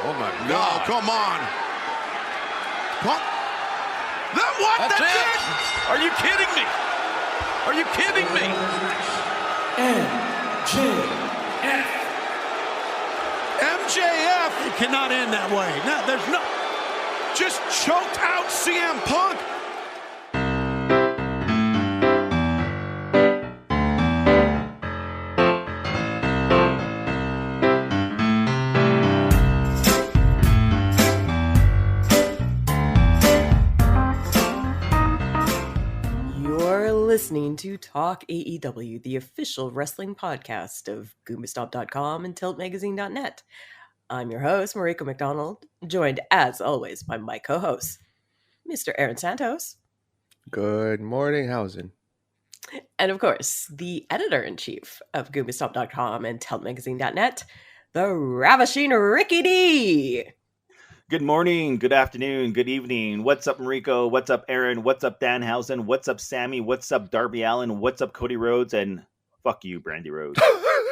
Oh my No, God. come on. What? That's it. Are you kidding me? Are you kidding me? MJF It cannot end that way. No, there's no. just choked out CM Punk. You're listening to Talk AEW, the official wrestling podcast of GoombaStomp.com and TiltMagazine.net. I'm your host, Mariko McDonald, joined as always by my co-host, Mr. Aaron Santos, Good morning, Housen. and of course, the editor-in-chief of GoombaStomp.com and TiltMagazine.net, the ravishing Ricky D. Good morning, good afternoon, good evening. What's up, Mariko? What's up, Aaron? What's up, Danhausen? What's up, Sammy? What's up, Darby Allin? What's up, Cody Rhodes? And fuck you, Brandi Rhodes.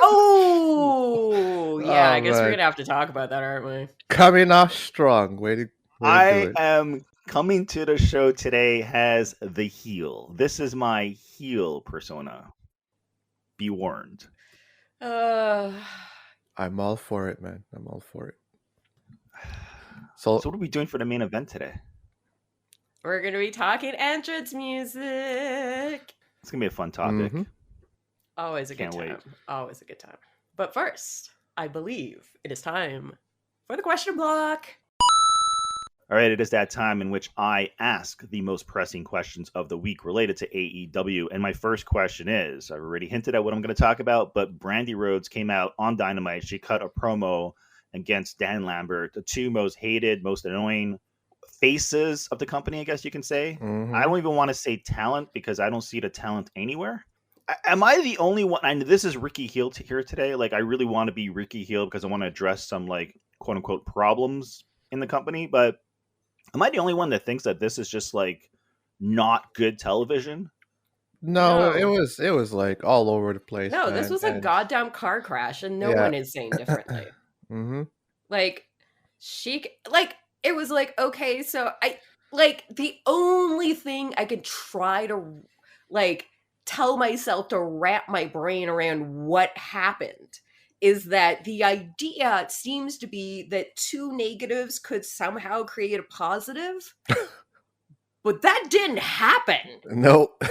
Oh, yeah, Oh, I guess we're man. going to have to talk about that, aren't we? Coming off strong. Way to do I it. am coming to the show today as the heel. This is my heel persona. Be warned. Uh, I'm all for it, man. I'm all for it. So what are we doing for the main event today? we're going to be talking entrance music. It's going to be a fun topic. Mhm. Always a good Can't time. wait. Always a good time. But first, I believe it is time for the question block. All right, it is that time in which I ask the most pressing questions of the week related to AEW. And my first question is, I've already hinted at what I'm going to talk about, but Brandi Rhodes came out on Dynamite. She cut a promo against Dan Lambert, the two most hated, most annoying faces of the company, I guess you can say. Mhm. I don't even want to say talent because I don't see the talent anywhere. Am I the only one? I know this is Ricky Heel here today. Like, I really want to be Ricky Heel because I want to address some, like, quote unquote problems in the company. But am I the only one that thinks that this is just, like, not good television? No, No. it was like all over the place. No, this man, was a and- goddamn car crash, and no Yeah. one is saying differently. Mhm. Like, it was like, okay, so the only thing I could try to, like, tell myself to wrap my brain around what happened is that the idea seems to be that two negatives could somehow create a positive, but that didn't happen. Nope.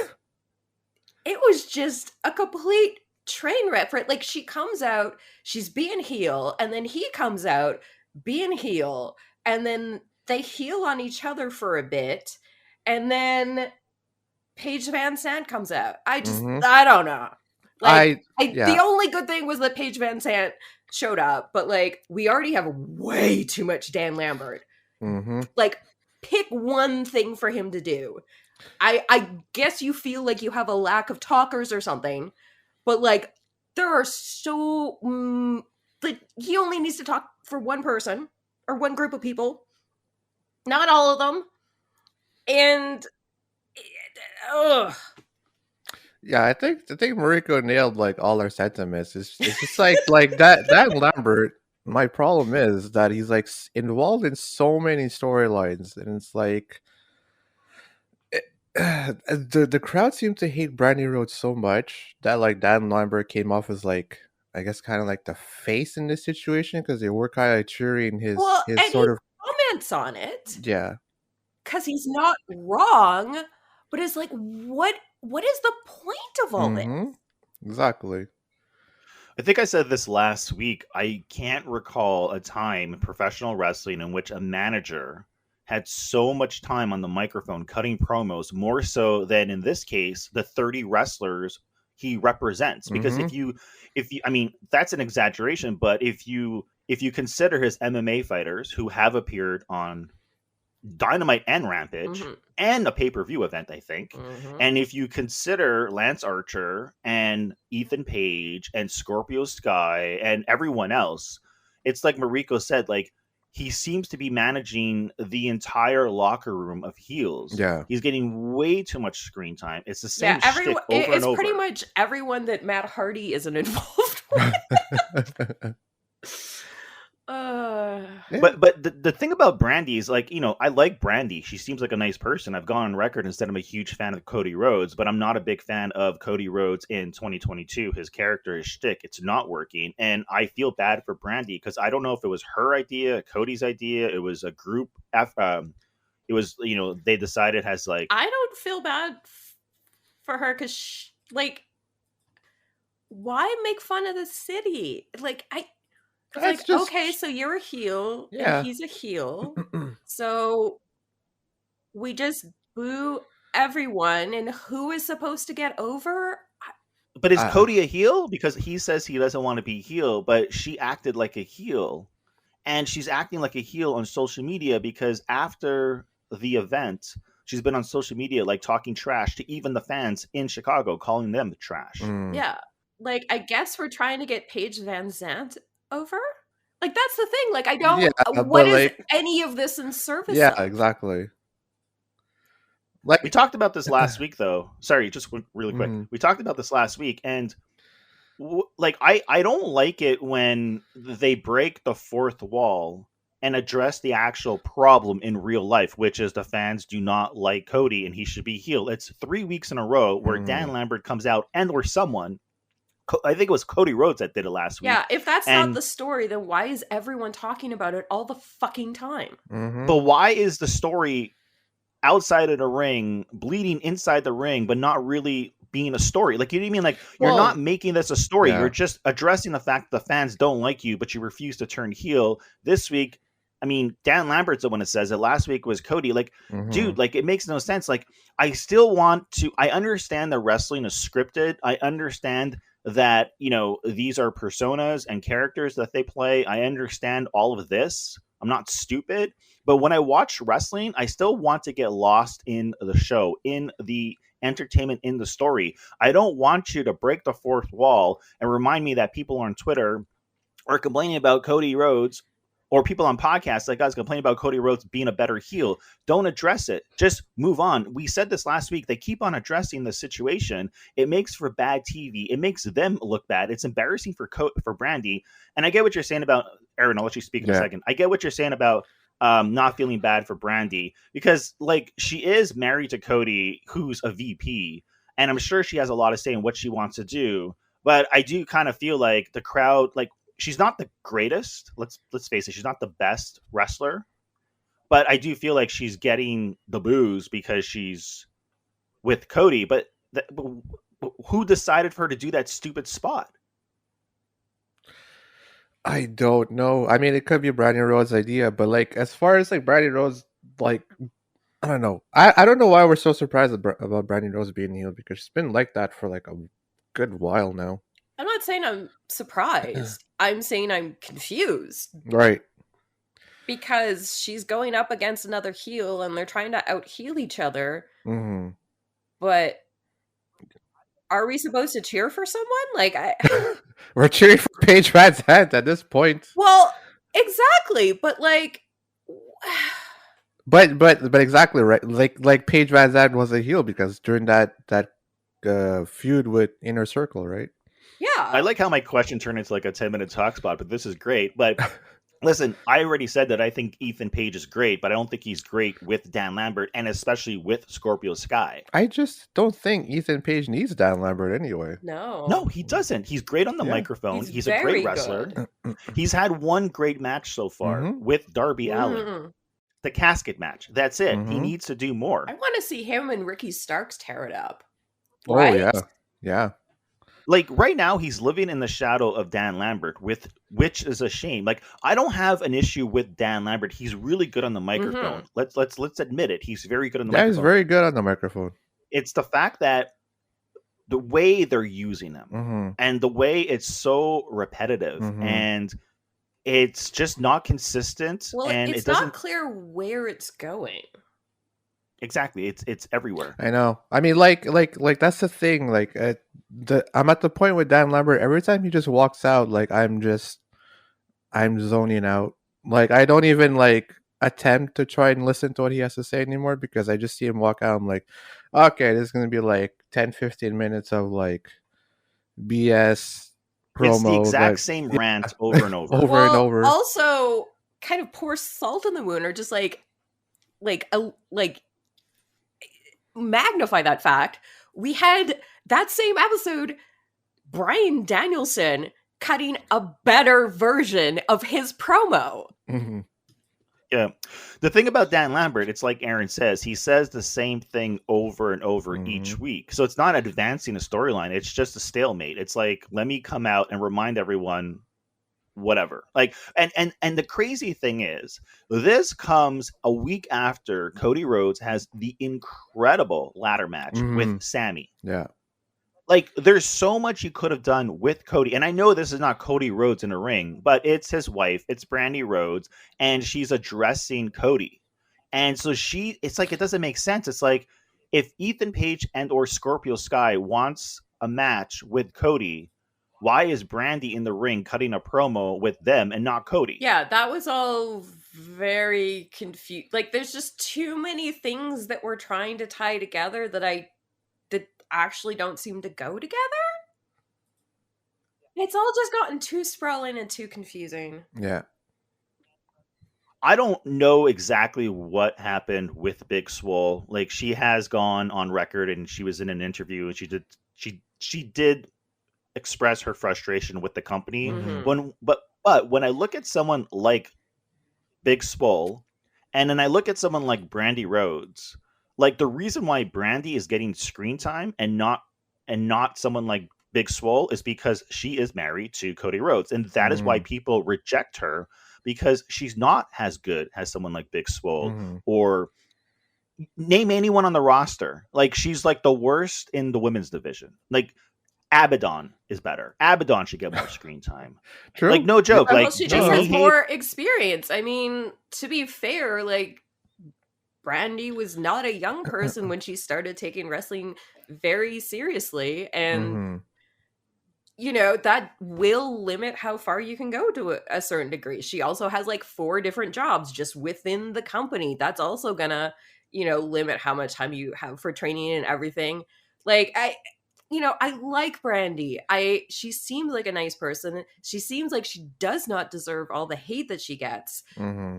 It was just a complete train wreck. Right? Like, she comes out, she's being heel, and then he comes out being heel, and then they heel on each other for a bit, and then Paige Van Sant comes out. I Mhm. don't know. Like, yeah. the only good thing was that Paige Van Sant showed up, but, like, we already have way too much Dan Lambert. Mhm. Like, pick one thing for him to do. I guess you feel like you have a lack of talkers or something, but, like, there are so like, he only needs to talk for one person or one group of people, not all of them, and ugh. Yeah, I think Mariko nailed like all our sentiments. It's just like that Lambert. My problem is that he's like involved in so many storylines, and it's like the crowd seemed to hate Brandi Rhodes so much that like Dan Lambert came off as like, I guess, kind of like the face in this situation because they were kind of cheering his And sort he of comments on it yeah. because he's not wrong, but it's like, what is the point of all this? Mhm. Exactly. I think I said this last week. I can't recall a time in professional wrestling in which a manager had so much time on the microphone cutting promos, more so than in this case, the 30 wrestlers he represents. Because if you, I mean, that's an exaggeration, but if you consider his MMA fighters who have appeared on Dynamite and Rampage and a pay-per-view event, I think. And if you consider Lance Archer and Ethan Page and Scorpio Sky and everyone else, it's like Mariko said, like, he seems to be managing the entire locker room of heels. Yeah. He's getting way too much screen time. It's the same shtick everyone. over and It's over. pretty much everyone that Matt Hardy isn't involved with. But the thing about Brandi is, like, I like Brandi. She seems like a nice person. I've gone on record and said I'm a huge fan of Cody Rhodes, but I'm not a big fan of Cody Rhodes in 2022. His character, his shtick, it's not working. And I feel bad for Brandi because I don't know if it was her idea, Cody's idea. It was a group. It was, they decided as like. I don't feel bad for her because, like, why make fun of the city? Like, it's like, just- okay, so you're a heel Yeah. and he's a heel. So we just boo everyone, and who is supposed to get over? But is Cody a heel? Because he says he doesn't want to be heel, but she acted like a heel. And she's acting like a heel on social media because after the event, she's been on social media like talking trash to even the fans in Chicago, calling them trash. Yeah. Like, I guess we're trying to get Paige Van Zandt over? Like, that's the thing. Like, I don't... Yeah, what is like, any of this in service Yeah, of? exactly. Like, we talked about this last week, though. Sorry, just really quick. We talked about this last week, and like, I don't like it when they break the fourth wall and address the actual problem in real life, which is the fans do not like Cody and he should be healed. It's 3 weeks in a row where Dan Lambert comes out or someone. I think it was Cody Rhodes that did it last week. Yeah, if that's not the story, then why is everyone talking about it all the fucking time? But why is the story outside of the ring, bleeding inside the ring, but not really being a story? Like, you know what I mean? Like, you're not making this a story. You're just addressing the fact that the fans don't like you, but you refuse to turn heel. This week, I mean, Dan Lambert's the one that says it. Last week was Cody. Like, dude, like, it makes no sense. Like, I still want to... I understand that wrestling is scripted. I understand that, these are personas and characters that they play. I understand all of this. I'm not stupid. But when I watch wrestling, I still want to get lost in the show, in the entertainment, in the story. I don't want you to break the fourth wall and remind me that people on Twitter are complaining about Cody Rhodes, or people on podcasts like us complaining about Cody Rhodes being a better heel. Don't address it. Just move on. We said this last week. They keep on addressing the situation. It makes for bad TV. It makes them look bad. It's embarrassing for Brandi. And I get what you're saying about Aaron. I'll let you speak in a second. I get what you're saying about not feeling bad for Brandi because, like, she is married to Cody, who's a VP, and I'm sure she has a lot of say in what she wants to do. But I do kind of feel like the crowd, like, she's not the greatest. Let's face it. She's not the best wrestler, but I do feel like she's getting the boos because she's with Cody. But who decided for her to do that stupid spot? I don't know. I mean, it could be Brandi Rhodes' idea, but like, as far as like Brandi Rhodes, like, I don't know. I don't know why we're so surprised about Brandi Rhodes being healed, because she's been like that for like a good while now. I'm not saying I'm surprised. I'm saying I'm confused. Right. Because she's going up against another heel and they're trying to out-heel each other. But are we supposed to cheer for someone? Like, we're cheering for Paige Van Zandt at this point. Well, exactly. But like... But exactly right. Like Paige Van Zandt was a heel because during that feud with Inner Circle, right? Yeah. I like how my question turned into like a 10-minute talk spot, but this is great. But listen, I already said that I think Ethan Page is great, but I don't think he's great with Dan Lambert, and especially with Scorpio Sky. I just don't think Ethan Page needs Dan Lambert anyway. No, he doesn't. He's great on the microphone. He's a great wrestler. He's had one great match so far with Darby Allin. The casket match. That's it. He needs to do more. I want to see him and Ricky Starks tear it up. Right? Oh, yeah. Yeah. Like, right now, he's living in the shadow of Dan Lambert, which is a shame. Like, I don't have an issue with Dan Lambert. He's really good on the microphone. Let's admit it. He's very good on the microphone. Yeah, he's very good on the microphone. It's the fact that the way they're using him and the way it's so repetitive and it's just not consistent. Well, and it's not clear where it's going. Exactly, it's everywhere. I know. I mean, like that's the thing. Like, I'm at the point with Dan Lambert. Every time he just walks out, like I'm zoning out. Like, I don't even like attempt to try and listen to what he has to say anymore because I just see him walk out. I'm like, okay, this is gonna be like 10-15 minutes of like BS promo. It's the exact same rant over and over. And over. Also, kind of pour salt in the wound or just like magnify that fact, we had that same episode, Bryan Danielson cutting a better version of his promo. Mhm. Yeah. The thing about Dan Lambert, it's like Aaron says, he says the same thing over and over each week. So it's not advancing a storyline. It's just a stalemate. It's like, let me come out and remind everyone whatever. Like, and the crazy thing is, this comes a week after Cody Rhodes has the incredible ladder match with Sammy. Yeah. Like, there's so much you could have done with Cody. And I know this is not Cody Rhodes in a ring, but it's his wife. It's Brandi Rhodes. And she's addressing Cody. And so it's like, it doesn't make sense. It's like, if Ethan Page and or Scorpio Sky wants a match with Cody, why is Brandi in the ring cutting a promo with them and not Cody? Yeah, that was all very confused. Like, there's just too many things that we're trying to tie together that actually don't seem to go together. It's all just gotten too sprawling and too confusing. Yeah. I don't know exactly what happened with Big Swole. Like, she has gone on record and she was in an interview and she did express her frustration with the company. But when I look at someone like Big Swole and then I look at someone like Brandi Rhodes, like, the reason why Brandi is getting screen time and not someone like Big Swole is because she is married to Cody Rhodes. And that is why people reject her, because she's not as good as someone like Big Swole or name anyone on the roster. Like, she's like the worst in the women's division. Like, Abaddon is better. Abaddon should get more screen time. True. Like, no joke. Well, Like, she just has more experience. I mean, to be fair, like, Brandi was not a young person when she started taking wrestling very seriously. And, you know, that will limit how far you can go to a certain degree. She also has like 4 different jobs just within the company. That's also gonna, you know, limit how much time you have for training and everything. Like, I like Brandi. She seems like a nice person. She seems like she does not deserve all the hate that she gets.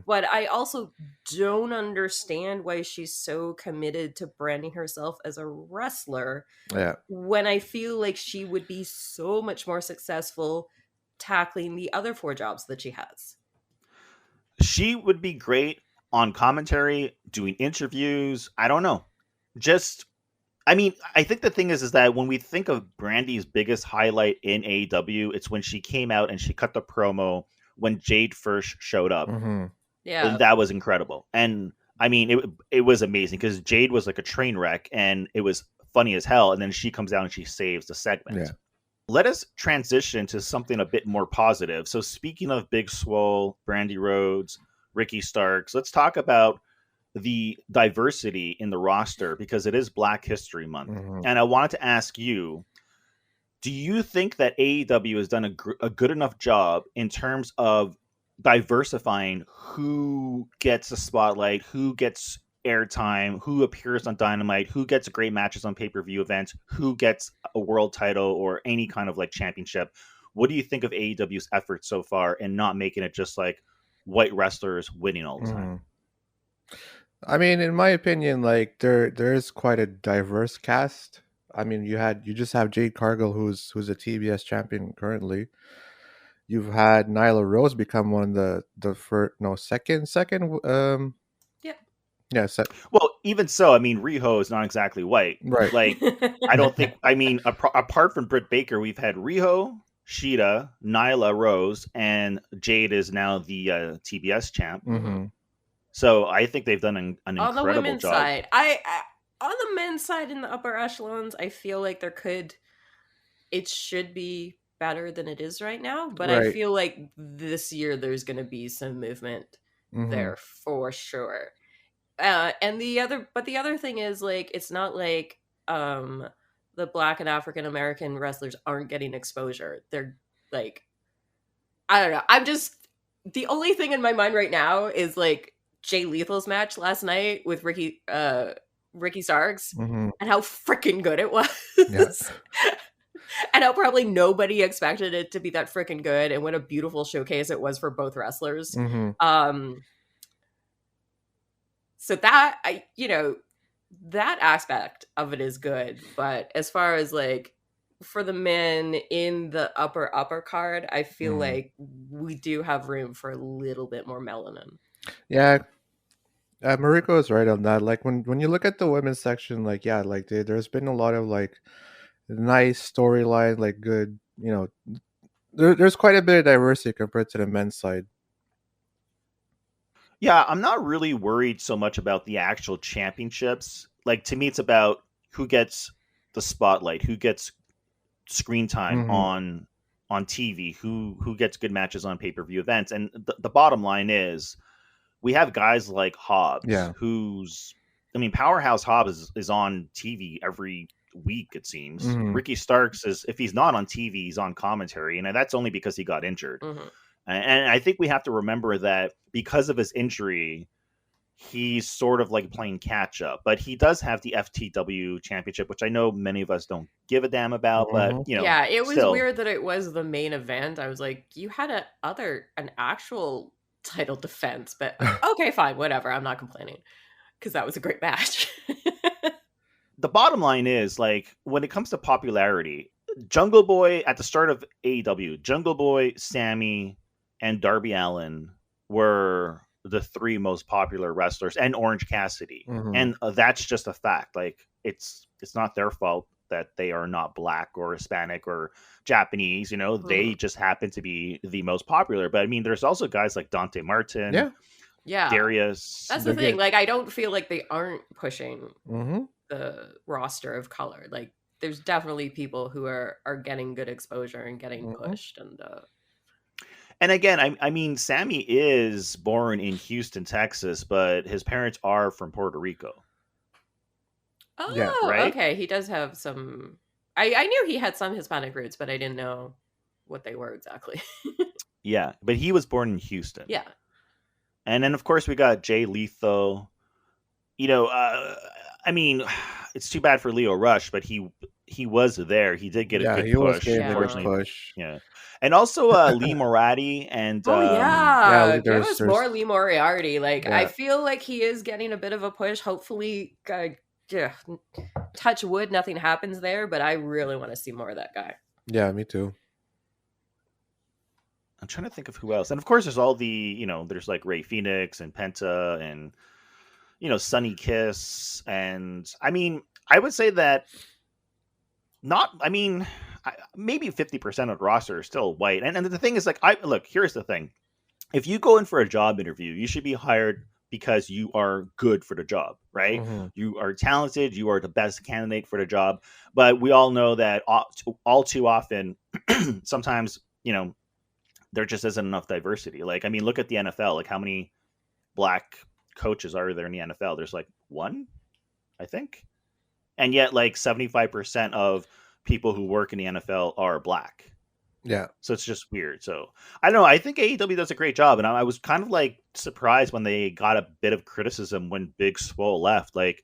But I also don't understand why she's so committed to branding herself as a wrestler. Yeah. When I feel like she would be so much more successful tackling the other 4 jobs that she has. She would be great on commentary, doing interviews. I don't know. I mean, I think the thing is that when we think of Brandi's biggest highlight in AEW, it's when she came out and she cut the promo when Jade first showed up. Yeah. And that was incredible. And I mean, it was amazing because Jade was like a train wreck and it was funny as hell. And then she comes out and she saves the segment. Yeah. Let us transition to something a bit more positive. So speaking of Big Swole, Brandi Rhodes, Ricky Starks, let's talk about the diversity in the roster because it is Black History Month. And I wanted to ask you, do you think that AEW has done a good enough job in terms of diversifying who gets a spotlight, who gets airtime, who appears on Dynamite, who gets great matches on pay-per-view events, who gets a world title or any kind of like championship? What do you think of AEW's efforts so far in not making it just like white wrestlers winning all the time? I mean, in my opinion, like there is quite a diverse cast. I mean, you just have Jade Cargill, who's a TBS champion currently. You've had Nyla Rose become one of the first, no, second. Well, even so, I mean, Riho is not exactly white, right? Like, I don't think. I mean, apart from Britt Baker, we've had Riho, Shida, Nyla Rose, and Jade is now the TBS champ. So I think they've done an incredible job. On the women's side, on the men's side in the upper echelons, I feel like it should be better than it is right now. But I feel like this year there's going to be some movement there for sure. And the other thing is, like, it's not like the Black and African American wrestlers aren't getting exposure. They're like, I don't know. I'm just, the only thing in my mind right now is like Jay Lethal's match last night with Ricky Starks and how freaking good it was. And how probably nobody expected it to be that freaking good, and what a beautiful showcase it was for both wrestlers. So that that aspect of it is good, but as far as like for the men in the upper card, I feel like we do have room for a little bit more melanin. Yeah, Mariko is right on that. Like when you look at the women's section, like like there's been a lot of like nice storyline, like good, there's quite a bit of diversity compared to the men's side. Yeah, I'm not really worried so much about the actual championships. Like to me, it's about who gets the spotlight, who gets screen time on TV, who gets good matches on pay-per-view events. And the bottom line is we have guys like Hobbs, Powerhouse Hobbs is on TV every week, it seems. Ricky Starks is, if he's not on TV, he's on commentary, and that's only because he got injured. And I think we have to remember that because of his injury, he's sort of like playing catch up. But he does have the FTW championship, which I know many of us don't give a damn about. But yeah, it was weird that it was the main event. I was like, you had an actual title defense, but okay, fine, whatever. I'm not complaining because that was a great match. The bottom line is, like, when it comes to popularity, Jungle Boy at the start of AEW, Jungle Boy, Sammy, and Darby Allin were the three most popular wrestlers, and Orange Cassidy. And that's just a fact. Like, it's not their fault that they are not black or Hispanic or Japanese. They just happen to be the most popular. But I mean, there's also guys like Dante Martin, Darius. That's the thing. Like, I don't feel like they aren't pushing the roster of color. Like, there's definitely people who are getting good exposure and getting pushed. And again, I mean, Sammy is born in Houston, Texas, but his parents are from Puerto Rico. Oh, right? Okay. He does have some. I knew he had some Hispanic roots, but I didn't know what they were exactly. Yeah, but he was born in Houston. Yeah. And then, of course, we got Jay Lethal. I mean, it's too bad for Leo Rush, but he was there. He did get a good push. Push. Yeah. And also Lee Moriarty and give us more Lee Moriarty. Like, I feel like he is getting a bit of a push. Hopefully, touch wood, nothing happens there, but I really want to see more of that guy. Yeah, me too. I'm trying to think of who else. And of course, there's all the, there's like Ray Phoenix and Penta and, Sunny Kiss. And I mean, I would say that maybe 50% of the roster is still white. And the thing is, like, look, here's the thing. If you go in for a job interview, you should be hired because you are good for the job, right? You are talented. You are the best candidate for the job. But we all know that all too often, sometimes, there just isn't enough diversity. Like, I mean, look at the NFL. Like, how many black coaches are there in the NFL? There's like one, I think. And yet, like, 75% of people who work in the NFL are black. Yeah. So it's just weird. So I don't know. I think AEW does a great job. And I was kind of like surprised when they got a bit of criticism when Big Swole left. Like,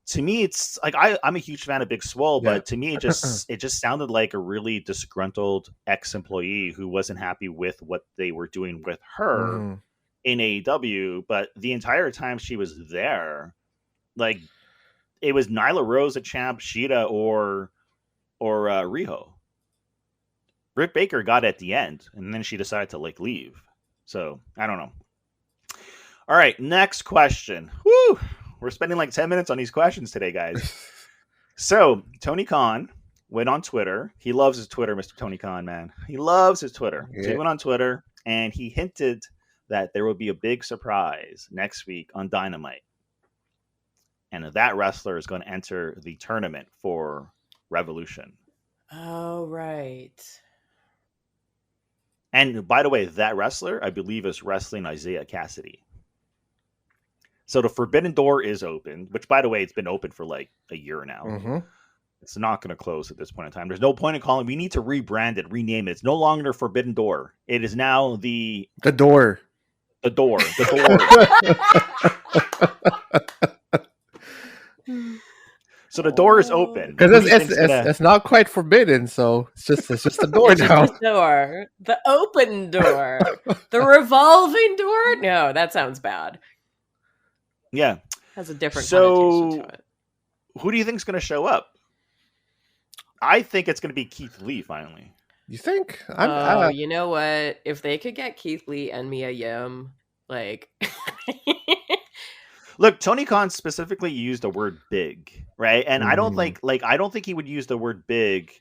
to me, it's like I'm a huge fan of Big Swole, but to me, it just sounded like a really disgruntled ex-employee who wasn't happy with what they were doing with her in AEW. But the entire time she was there, like, it was Nyla Rose, a champ, Shida, or Riho. Britt Baker got at the end, and then she decided to like leave. So I don't know. All right, next question. Woo! We're spending like 10 minutes on these questions today, guys. So Tony Khan went on Twitter. He loves his Twitter, Mr. Tony Khan, man. He loves his Twitter. Yeah. So he went on Twitter, and he hinted that there will be a big surprise next week on Dynamite. And that wrestler is going to enter the tournament for Revolution. Oh, right. And by the way, that wrestler, I believe, is wrestling Isaiah Cassidy. So the Forbidden Door is open, which, by the way, it's been open for like a year now. It's not going to close at this point in time. There's no point in calling. We need to rebrand it, rename it. It's no longer Forbidden Door. It is now the door. The door. So the door is open. Because Who do you think's gonna- it's not quite forbidden, so it's just a door It's just now. the door. The open door. The revolving door? No, that sounds bad. Yeah. Has a different So- connotation to it. Who do you think's going to show up? I think it's going to be Keith Lee finally. You think? You know what? If they could get Keith Lee and Mia Yim, like Look, Tony Khan specifically used the word big, right? And I don't Mhm. I don't think he would use the word big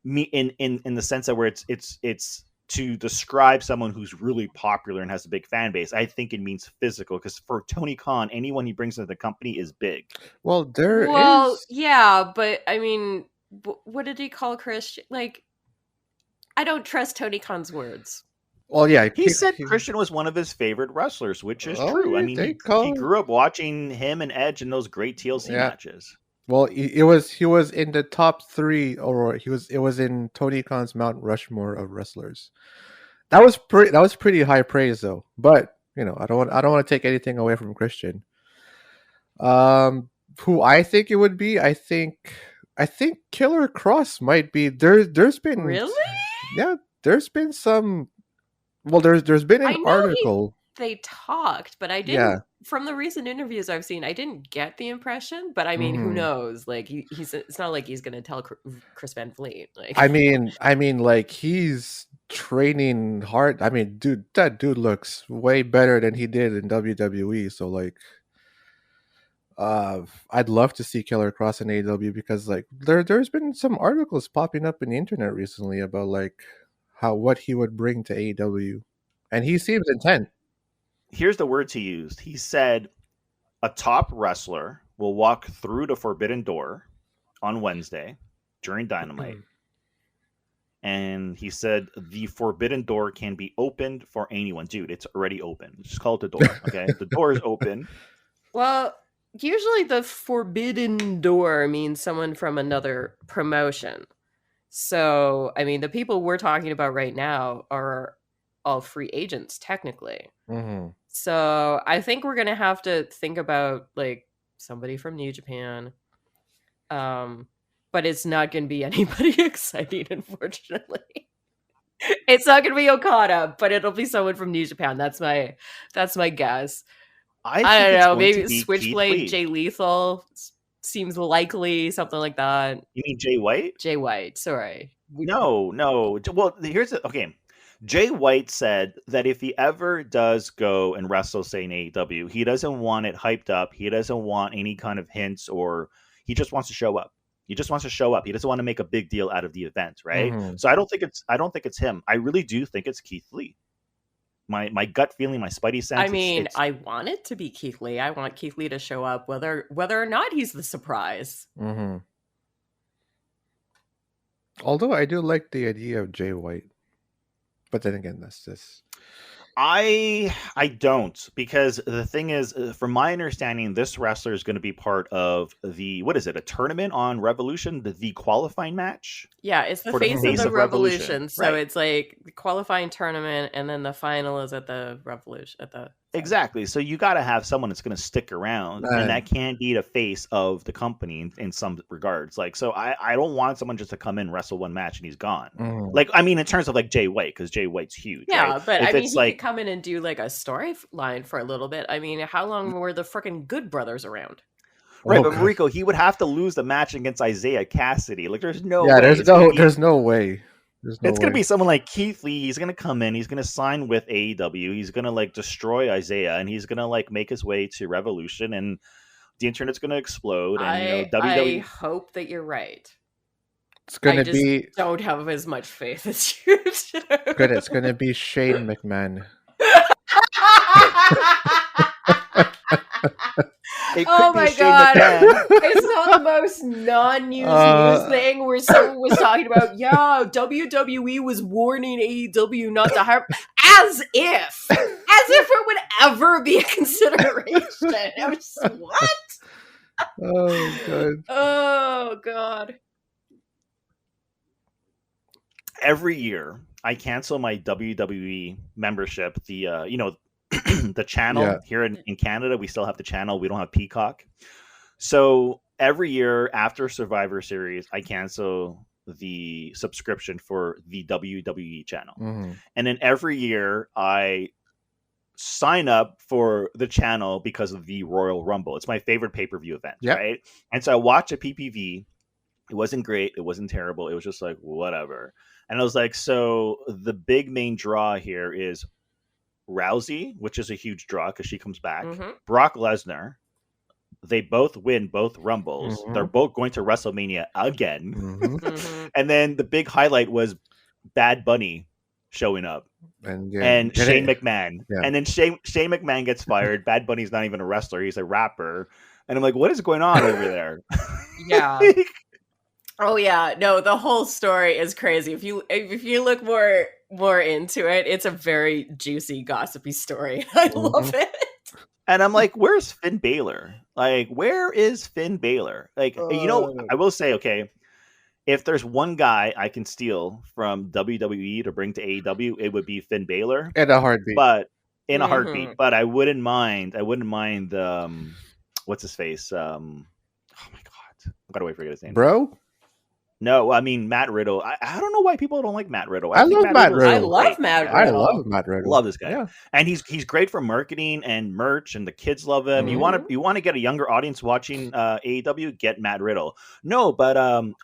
in the sense that where it's to describe someone who's really popular and has a big fan base. I think it means physical, because for Tony Khan, anyone he brings into the company is big. Well, there is. well, yeah, but I mean, what did he call Christian? Like, I don't trust Tony Khan's words. Well, yeah. He said Christian was one of his favorite wrestlers, which is Oh, true. I yeah, mean, they he call- grew up watching him and Edge in those great TLC Yeah. matches. Well, he was in the top 3, or it was in Tony Khan's Mount Rushmore of wrestlers. That was pretty high praise, though. But I don't want to take anything away from Christian. Who I think it would be? I think Killer Cross might be. There's been Really? Yeah, there's been some. Well, there's been I an know article. They talked, but I didn't. Yeah. From the recent interviews I've seen, I didn't get the impression. But I mean, who Mhm. knows? Like he's. It's not like he's gonna tell Chris Van Vliet. Like, I mean, like, he's training hard. I mean, that dude looks way better than he did in WWE. So, like, I'd love to see Killer Cross in AEW, because, like, there's been some articles popping up in the internet recently about, like, what he would bring to AEW, and he seems intent. Here's the words he used. He said, a top wrestler will walk through the forbidden door on Wednesday during Dynamite. And he said, the forbidden door can be opened for anyone. Dude, it's already open. Just call it the door, okay? The door is open. well, usually the forbidden door means someone from another promotion. So, I mean, the people we're talking about right now are all free agents, technically. Mm-hmm. So, I think we're gonna have to think about like somebody from New Japan. But it's not gonna be anybody exciting, unfortunately. It's not gonna be Okada, but it'll be someone from New Japan. That's my guess. I don't it's know. going Maybe to be Keith Switchblade, Lee. Jay Lethal seems likely, something like that. You mean Jay White? Jay White, sorry. No. Well, here's the okay. Jay White said that if he ever does go and wrestle, say, in AEW, he doesn't want it hyped up. He doesn't want any kind of hints, or he just wants to show up. He just wants to show up. He doesn't want to make a big deal out of the event, right? Mhm. So I don't think it's him. I really do think it's Keith Lee. My gut feeling, my spidey sense. I mean, it's- I want it to be Keith Lee. I want Keith Lee to show up, whether or not he's the surprise. Mm-hmm. Although I do like the idea of Jay White, but then again, that's just. I don't, because the thing is, from my understanding, this wrestler is going to be part of a tournament on Revolution, the qualifying match. Yeah, it's the For the face face of the of Revolution, Revolution. So right. it's like the qualifying tournament, and then the final is at the Revolution. Exactly. So you got to have someone that's going to stick around, Right. and that can be the face of the company in some regards. Like, so I don't want someone just to come in, wrestle one match, and he's gone. Mhm. Like, I mean, in terms of like Jay White, because Jay White's huge. Yeah, right? but If I mean, it's he like, could come in and do like a storyline for a little bit. I mean, how long were the freaking Good Brothers around? right, Oh, but God. Mariko, he would have to lose the match against Isaiah Cassidy. Like, there's no Yeah, way. there's It's gonna be- no way. There's no It's going to way. be someone like Keith Lee. He's going to come in. He's going to sign with AEW. He's going to like destroy Isaiah, and he's going to like make his way to Revolution, and the internet's going to explode. And I WWE. hope that you're right. It's I gonna just be don't have as much faith as you do. good. It's gonna be Shane McMahon. It Oh could be my Shane God. McMahon. I saw the most non-news news thing where someone was talking about, yeah, WWE was warning AEW not to hire, as if it would ever be a consideration. I was just, what? Oh god. Oh God. Every year, I cancel my WWE membership. The channel Yeah. here in Canada, we still have the channel. We don't have Peacock. So every year after Survivor Series, I cancel the subscription for the WWE channel. Mm-hmm. And then every year I sign up for the channel because of the Royal Rumble. It's my favorite pay-per-view event, Yep. right? And so I watch a PPV. It wasn't great. It wasn't terrible. It was just like, whatever. And I was like, so the big main draw here is Rousey, which is a huge draw because she comes back. Mhm. Brock Lesnar. They both win both Rumbles. Mhm. They're both going to WrestleMania again. Mm-hmm. Mhm. And then the big highlight was Bad Bunny showing up And Shane McMahon. Yeah. And then Shane McMahon gets fired. Bad Bunny's not even a wrestler. He's a rapper. And I'm like, what is going on over there? Yeah. Oh yeah. No, the whole story is crazy. If you look more into it, it's a very juicy, gossipy story. I love it. And I'm like, where's Finn Balor? Like, where is Finn Balor? Like, I will say, okay, if there's one guy I can steal from WWE to bring to AEW, it would be Finn Balor. In a heartbeat. But in a Mhm. heartbeat. But I wouldn't mind what's his face? Oh my god. I gotta wait for his name. Bro? No, I mean Matt Riddle. I don't know why people don't like Matt Riddle. I think love Matt Riddle's Riddle. I love great. Matt I Riddle. love Matt Riddle. Love this guy. Yeah. And he's great for marketing and merch, and the kids love him. You want to get a younger audience watching AEW, get Matt Riddle. No, but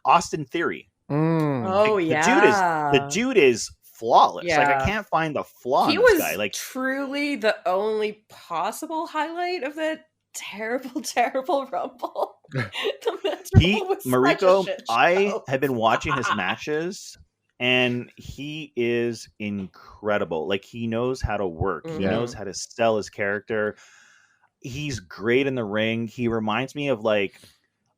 Austin Theory. Mm. Oh yeah. The dude is flawless. Like I Yeah. can't find the flaw He in this was guy. Like truly the only possible highlight of that terrible Rumble. The men's Rumble was such a Mariko, shit I show. have been watching his matches, and he is incredible. Like he knows how to work. He Mhm. knows how to sell his character. He's great in the ring. He reminds me of like,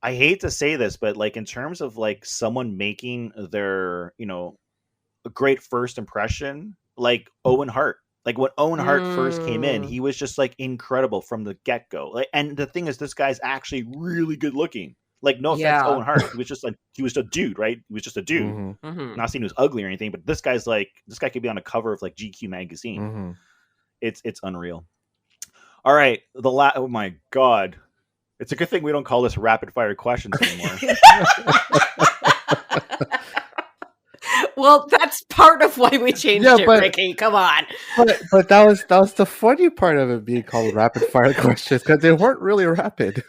I hate to say this, but like in terms of like someone making their, a great first impression, like Owen Hart. Like when Owen Hart first came in, he was just like incredible from the get-go. Like, and the thing is, this guy's actually really good looking. Like, no offense Yeah. to Owen Hart. He was a dude, right? He was just a dude. Mhm. Mhm. Not saying he was ugly or anything, but this guy could be on a cover of like GQ magazine. Mhm. It's unreal. All right. Oh my God. It's a good thing we don't call this rapid fire questions anymore. Well, that's part of why we changed Yeah, it, but- Ricky. Come on. But that was the funny part of it being called rapid fire questions because they weren't really rapid.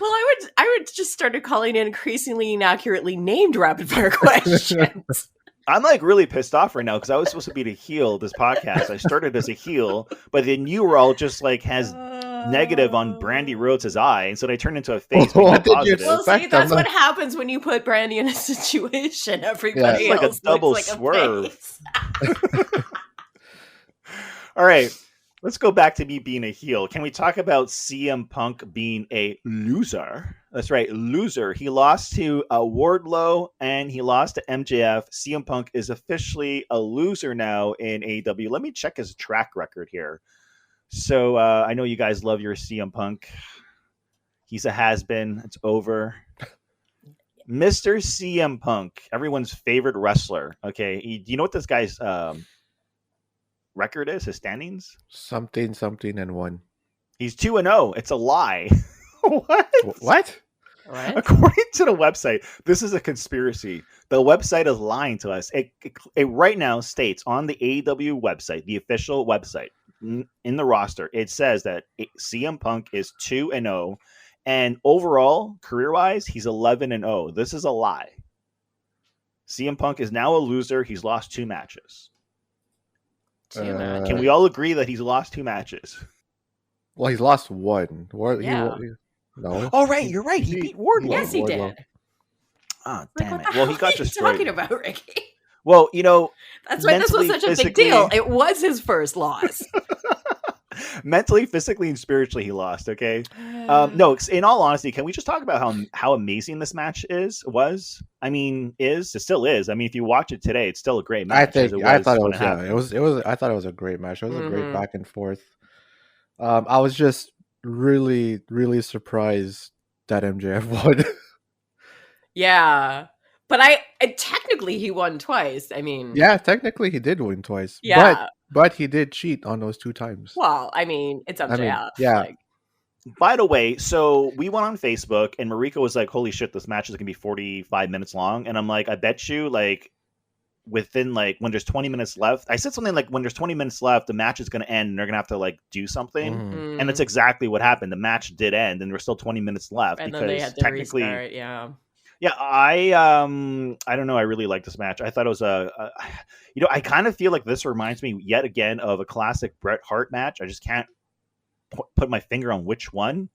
Well, I would just started calling it increasingly inaccurately named rapid fire questions. I'm like really pissed off right now because I was supposed to be the heel of this podcast. I started as a heel, but then you were all just like has negative on Brandi Rhodes' eye, and so they turned into a face. What did you Positive. Well, expect? see, that's I'm what happens when you put Brandi in a situation. Everybody Yeah. It's like a else double looks like swerve. a face. All right, let's go back to me being a heel. Can we talk about CM Punk being a loser? That's right, loser. He lost to Wardlow and he lost to MJF. CM Punk is officially a loser now in AEW. Let me check his track record here. So I know you guys love your CM Punk. He's a has-been. It's over. Mr. CM Punk, everyone's favorite wrestler. Okay, do you know what this guy's record is? His standings? Something, and one. He's 2-0. It's a lie. What? What? What? According to the website, this is a conspiracy. The website is lying to us. It right now states on the AEW website, the official website, in the roster, it says that CM Punk is 2-0, and overall, career-wise, he's 11-0. This is a lie. CM Punk is now a loser. He's lost 2 matches. Can we all agree that he's lost 2 matches? Well, he's lost one. Yeah. No. Oh, right. You're right. He beat Wardlow. Yes, he Wardlow. did. Oh, Like, damn what it. the Well, hell he got are you destroyed. talking about, Ricky? Well, That's why this was mentally, such a big physically- deal. It was his first loss. mentally, physically, and spiritually, he lost. Okay. No, in all honesty, can we just talk about how amazing this match was? I mean, it still is. I mean, if you watch it today, it's still a great match. I thought it when was. happened. Yeah, it was. I thought it was a great match. It was a great Mhm. back and forth. I was just really, really surprised that MJF won. Yeah. But technically he won twice. I mean, Yeah, technically he did win twice. Yeah. But he did cheat on those 2 times. Well, I mean, it's MJF. yeah. Like, By the way, so we went on Facebook and Mariko was like, "Holy shit, this match is gonna be 45 minutes long," and I'm like, "I bet you like." Within like when there's 20 minutes left, I said something like when there's 20 minutes left, the match is going to end and they're going to have to like do something. Mhm. And that's exactly what happened. The match did end and there were still 20 minutes left And because then they had to technically, restart, yeah. yeah, I don't know. I really like this match. I thought it was I kind of feel like this reminds me yet again of a classic Bret Hart match. I just can't put my finger on which one,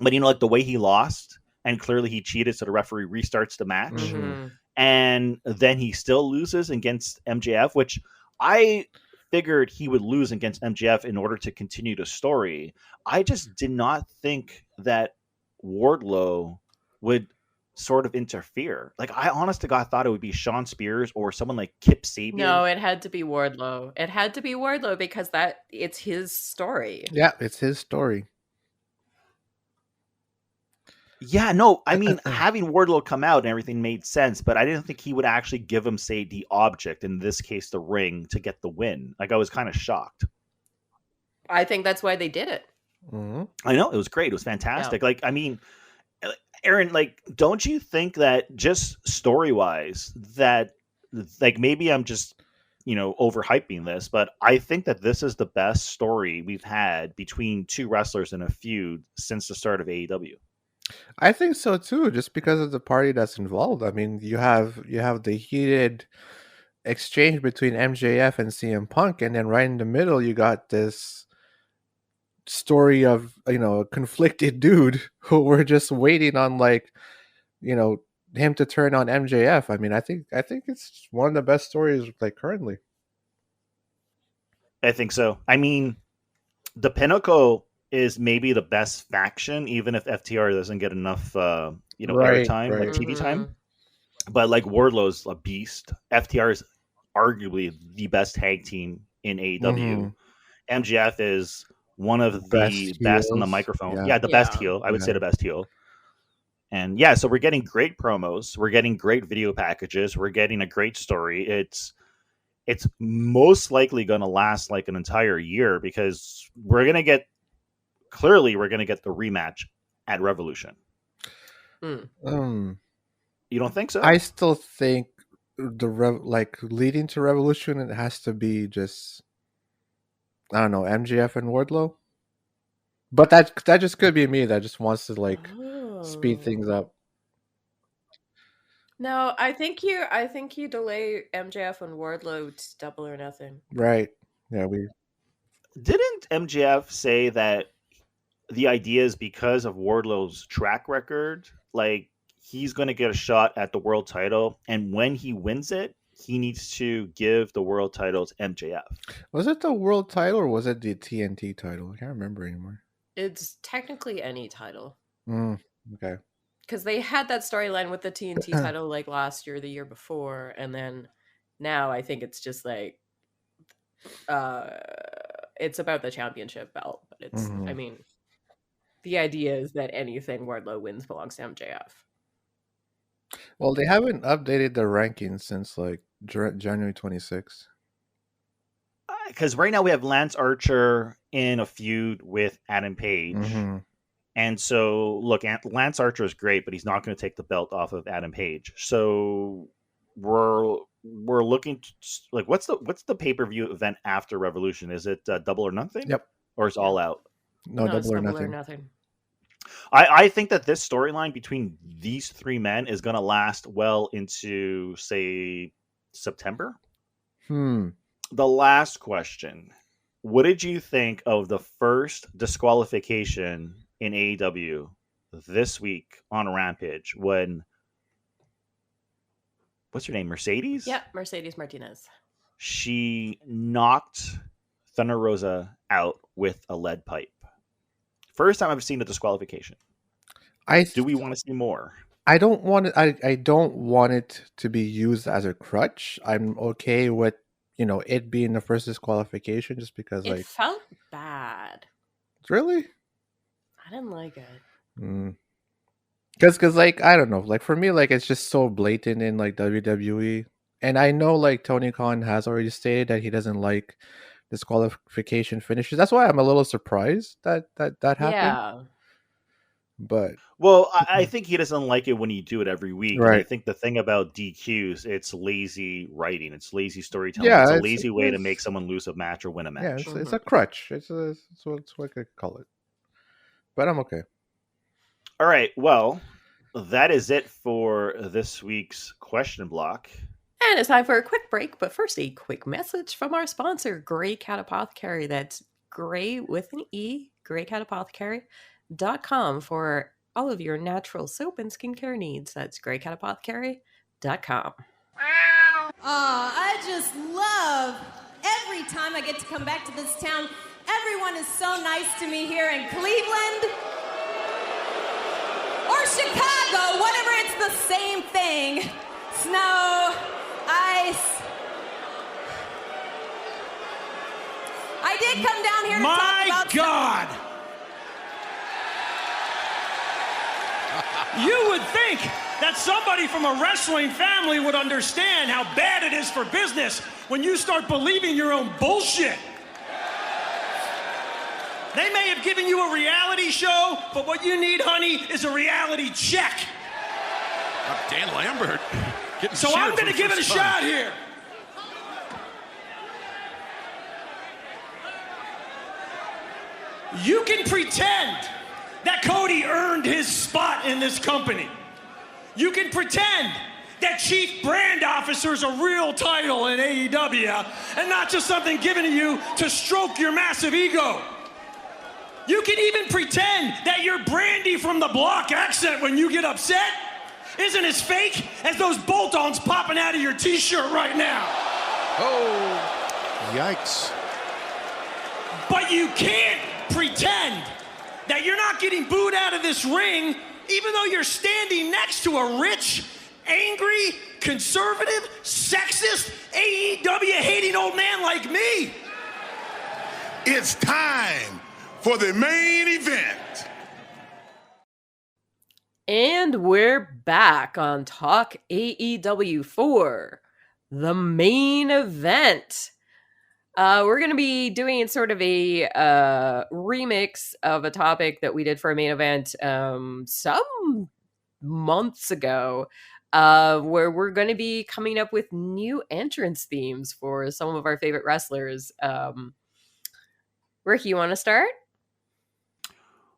but like the way he lost and clearly he cheated. So the referee restarts the match. Mm-hmm. And then he still loses against MJF, which I figured he would lose against MJF in order to continue the story. I just did not think that Wardlow would sort of interfere. Like, I honest to God thought it would be Sean Spears or someone like Kip Sabian. No, it had to be Wardlow. It had to be Wardlow because it's his story. Yeah, it's his story. Yeah, no, I mean, having Wardlow come out and everything made sense, but I didn't think he would actually give him, say, the object, in this case, the ring, to get the win. Like, I was kind of shocked. I think that's why they did it. Mm-hmm. I know, it was great. It was fantastic. Yeah. Like, I mean, Aaron, like, don't you think that just story-wise, that, like, maybe I'm just, overhyping this, but I think that this is the best story we've had between two wrestlers in a feud since the start of AEW. I think so too, just because of the party that's involved. I mean, you have the heated exchange between MJF and CM Punk, and then right in the middle you got this story of a conflicted dude who we're just waiting on, like, him to turn on MJF. I mean, I think it's one of the best stories like currently. I think so. I mean, the Pinnacle is maybe the best faction, even if FTR doesn't get enough, airtime, like TV time. But like, Wardlow's a beast. FTR is arguably the best tag team in AEW. MJF is one of the best on the microphone. Yeah, the best heel. I would say the best heel. And yeah, so we're getting great promos. We're getting great video packages. We're getting a great story. It's most likely going to last like an entire year because we're going to get the rematch at Revolution. You don't think so? I still think leading to Revolution, it has to be just, I don't know, MJF and Wardlow. But that just could be me that just wants to speed things up. No, I think you delay MJF and Wardlow to Double or Nothing. Right. Yeah, didn't MJF say that the idea is because of Wardlow's track record, like, he's going to get a shot at the world title, and when he wins it, he needs to give the world title to MJF. Was it the world title or was it the TNT title? I can't remember anymore. It's technically any title. Okay. Because they had that storyline with the TNT title like last year, the year before, and then now I think it's just like it's about the championship belt, but it's I mean, the idea is that anything Wardlow wins belongs to MJF. Well, they haven't updated their rankings since like January 26th. Because right now we have Lance Archer in a feud with Adam Page. And so, look, Lance Archer is great, but he's not going to take the belt off of Adam Page. So we're looking to, like, what's the pay-per-view event after Revolution? Is it Double or Nothing? Yep. Or is All Out? No, Double or Nothing. I think that this storyline between these three men is going to last well into, say, September. The last question. What did you think of the first disqualification in AEW this week on Rampage when, what's her name, Mercedes? Yeah, Mercedes Martinez. She knocked Thunder Rosa out with a lead pipe. First time I've seen a disqualification. Do we want to see more? I don't want it. I don't want it to be used as a crutch. I'm okay with it being the first disqualification, just because it felt bad. Really? I didn't like it. Because like, I don't know, like, for me, like, it's just so blatant in like WWE, and I know like Tony Khan has already stated that he doesn't like disqualification finishes. That's why I'm a little surprised that happened. Yeah. But Well, I think he doesn't like it when you do it every week. And I right, think the thing about DQs, it's lazy writing, it's lazy storytelling, it's a yeah, lazy way to make someone lose a match or win a yeah, match. it's a crutch. It's what I could call it. But I'm okay. All right, well, that is it for this week's question block. And it's time for a quick break, but first a quick message from our sponsor, Grey Cat Apothecary. That's Grey with an E, greycatapothecary.com for all of your natural soap and skincare needs. That's greycatapothecary.com. I just love every time I get to come back to this town. Everyone is so nice to me here in Cleveland or Chicago, whatever, it's the same thing. Snow, ice. I did come down here to talk about... My God! You would think that somebody from a wrestling family would understand how bad it is for business when you start believing your own bullshit. They may have given you a reality show, but what you need, honey, is a reality check. Dan Lambert. So I'm going to give it a shot here. You can pretend that Cody earned his spot in this company. You can pretend that Chief Brand Officer is a real title in AEW and not just something given to you to stroke your massive ego. You can even pretend that your Brandi from the block accent when you get upset isn't as fake as those bolt-ons popping out of your t-shirt right now. Oh, yikes. But you can't pretend that you're not getting booed out of this ring even though you're standing next to a rich, angry, conservative, sexist, AEW-hating old man like me. It's time for the main event. And we're back on Talk AEW for the main event. We're going to be doing sort of a remix of a topic that we did for a main event some months ago, where we're going to be coming up with new entrance themes for some of our favorite wrestlers. Ricky, you want to start?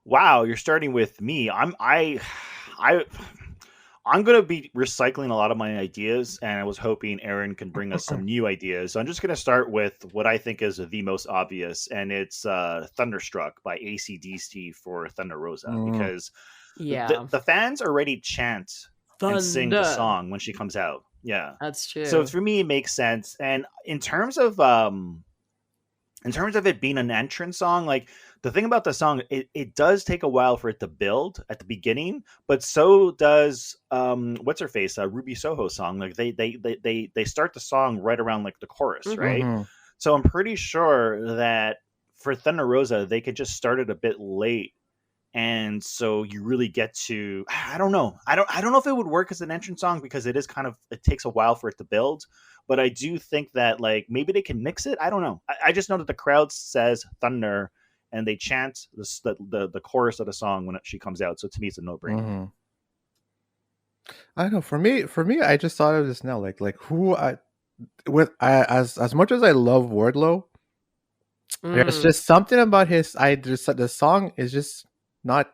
Wow, you're starting with me. I'm going to be recycling a lot of my ideas, and I was hoping Aaron can bring us some new ideas. So I'm just going to start with what I think is the most obvious, and it's Thunderstruck by AC/DC for Thunder Rosa, because the fans already chant and sing the song when she comes out. Yeah, that's true. So for me, it makes sense. And in terms of it being an entrance song, like, the thing about the song, it does take a while for it to build at the beginning, but so does what's her face, Ruby Soho song. Like they start the song right around like the chorus, right? Mm-hmm. So I'm pretty sure that for Thunder Rosa, they could just start it a bit late, and so you really get to, I don't know if it would work as an entrance song because it takes a while for it to build. But I do think that, like, maybe they can mix it. I don't know. I just know that the crowd says Thunder, and they chant the chorus of the song when she comes out. So to me, it's a no-brainer. Mm-hmm. I don't know. For me, I just thought of this now. Like as much as I love Wardlow, there's just something about the song is just not